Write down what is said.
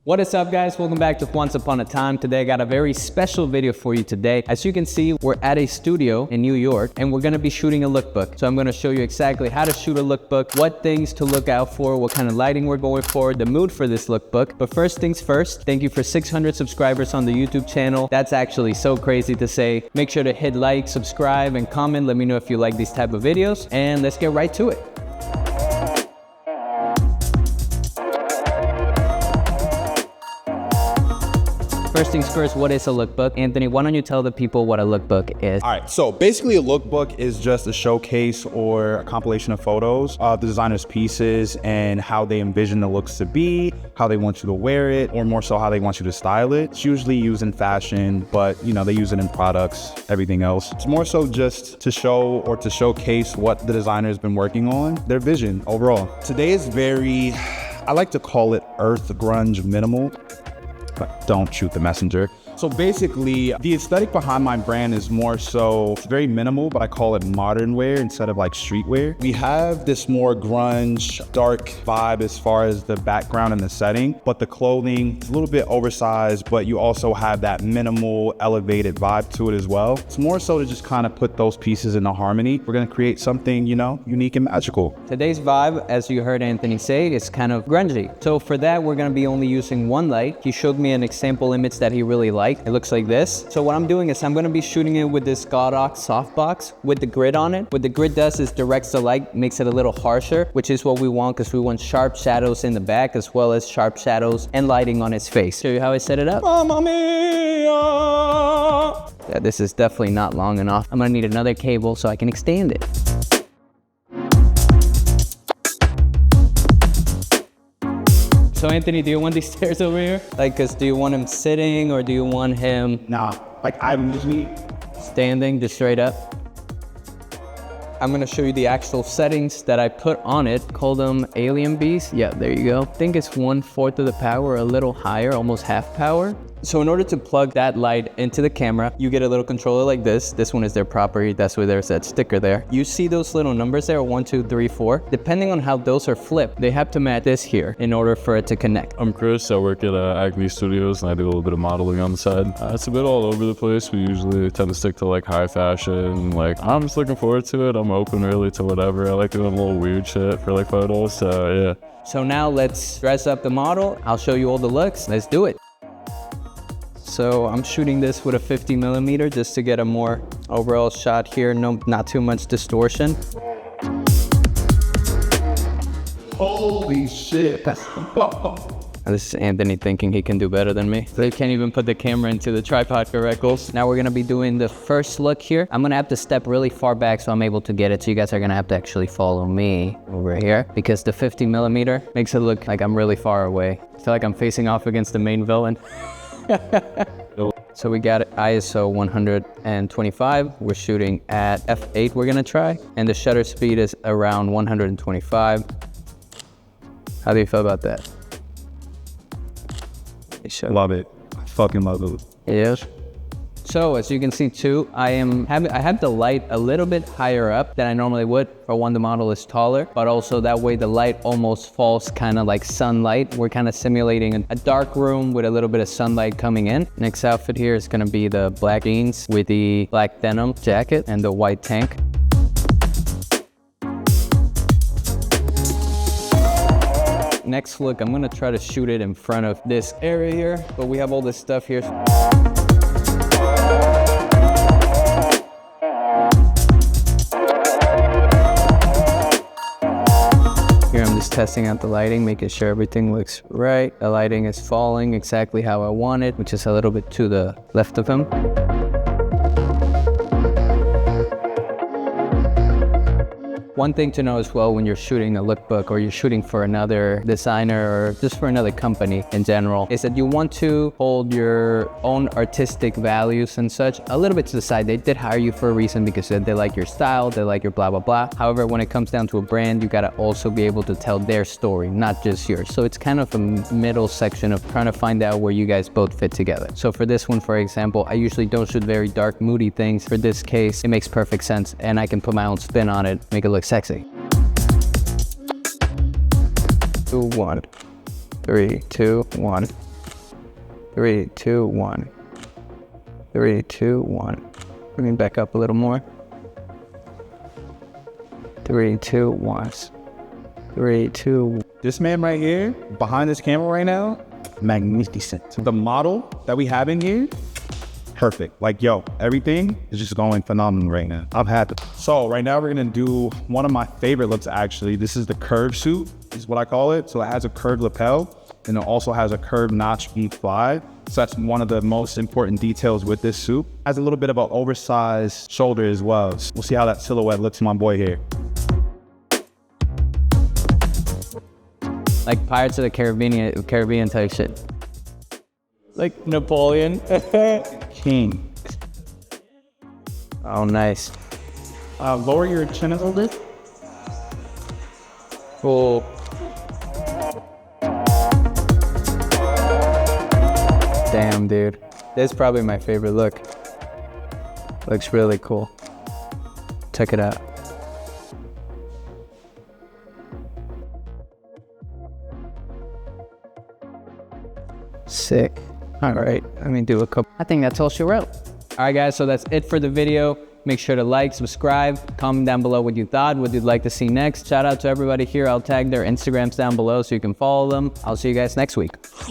What is up, guys? Welcome back to Once Upon a Time. Today I got a very special video for you today. As you can see, we're at a studio in New York and we're gonna be shooting a lookbook. So I'm gonna show you exactly how to shoot a lookbook, what things to look out for, what kind of lighting we're going for, the mood for this lookbook. But first things first, thank you for 600 subscribers on the YouTube channel. That's actually so crazy to say. Make sure to hit like, subscribe, and comment. Let me know if you like these type of videos, and let's get right to it. First things first, what is a lookbook? Anthony, why don't you tell the people what a lookbook is? All right, so basically a lookbook is just a showcase or a compilation of photos of the designer's pieces and how they envision the looks to be, how they want you to wear it, or more so how they want you to style it. It's usually used in fashion, but you know, they use it in products, everything else. It's more so just to show or to showcase what the designer has been working on, their vision overall. Today is very, I like to call it earth grunge minimal. But don't shoot the messenger. So basically, the aesthetic behind my brand is more so, it's very minimal, but I call it modern wear instead of like streetwear. We have this more grunge, dark vibe as far as the background and the setting, but the clothing is a little bit oversized, but you also have that minimal, elevated vibe to it as well. It's more so to just kind of put those pieces into harmony. We're gonna create something, you know, unique and magical. Today's vibe, as you heard Anthony say, is kind of grungy. So for that, we're gonna be only using one light. He showed me an example image that he really liked. It looks like this. So what I'm doing is I'm gonna be shooting it with this Godox softbox with the grid on it. What the grid does is directs the light, makes it a little harsher, which is what we want because we want sharp shadows in the back as well as sharp shadows and lighting on his face. Show you how I set it up. Mamma mia! Yeah, this is definitely not long enough. I'm gonna need another cable so I can extend it. So Anthony, do you want these stairs over here? Like, do you want him sitting or do you want him? Nah, like I'm just me. Standing, just straight up? I'm gonna show you the actual settings that I put on it. Call them alien bees. Yeah, there you go. I think it's 1/4 of the power, a little higher, almost half power. So in order to plug that light into the camera, you get a little controller like this. This one is their property. That's why there's that sticker there. You see those little numbers there, 1, 2, 3, 4. Depending on how those are flipped, they have to match this here in order for it to connect. I'm Chris. I work at Acme Studios and I do a little bit of modeling on the side. It's a bit all over the place. We usually tend to stick to like high fashion. Like, I'm just looking forward to it. I'm open really to whatever. I like doing a little weird shit for like photos. So yeah. So now let's dress up the model. I'll show you all the looks. Let's do it. So I'm shooting this with a 50mm just to get a more overall shot here. No, not too much distortion. Holy shit. This is Anthony thinking he can do better than me. They can't even put the camera into the tripod correctly. Now we're gonna be doing the first look here. I'm gonna have to step really far back so I'm able to get it. So you guys are gonna have to actually follow me over here because the 50mm makes it look like I'm really far away. I feel like I'm facing off against the main villain. So we got it ISO 125. We're shooting at f8 we're gonna try. And the shutter speed is around 125. How do you feel about that? Love it. I fucking love it. Yes. So as you can see too, I have the light a little bit higher up than I normally would. For one, the model is taller, but also that way the light almost falls kind of like sunlight. We're kind of simulating a dark room with a little bit of sunlight coming in. Next outfit here is gonna be the black jeans with the black denim jacket and the white tank. Next look, I'm gonna try to shoot it in front of this area here, but we have all this stuff here. Here I'm just testing out the lighting, making sure everything looks right. The lighting is falling exactly how I want it, which is a little bit to the left of him. One thing to know as well when you're shooting a lookbook or you're shooting for another designer or just for another company in general is that you want to hold your own artistic values and such a little bit to the side. They did hire you for a reason because they like your style, they like your blah, blah, blah. However, when it comes down to a brand, you gotta also be able to tell their story, not just yours. So it's kind of a middle section of trying to find out where you guys both fit together. So for this one, for example, I usually don't shoot very dark, moody things. For this case, it makes perfect sense and I can put my own spin on it, make it look sexy. 2, 1. 3, 2, 1. 3, 2, 1. 3, 2, 1. Bring it back up a little more. 3, 2, 1. 3, 2. This man right here, behind this camera right now, magnificent. The model that we have in here, perfect. Like, yo, everything is just going phenomenal right now. I'm happy. So right now we're gonna do one of my favorite looks actually. This is the curved suit, is what I call it. So it has a curved lapel and it also has a curved notch V5. So that's one of the most important details with this suit. Has a little bit of an oversized shoulder as well. So we'll see how that silhouette looks on my boy here. Like Pirates of the Caribbean type shit. Like Napoleon. King. Oh, nice. Lower your chin a little bit. Cool. Damn, dude. This is probably my favorite look. Looks really cool. Check it out. Sick. All right, let me do a couple. I think that's all she wrote. All right, guys, so that's it for the video. Make sure to like, subscribe, comment down below what you thought, what you'd like to see next. Shout out to everybody here. I'll tag their Instagrams down below so you can follow them. I'll see you guys next week.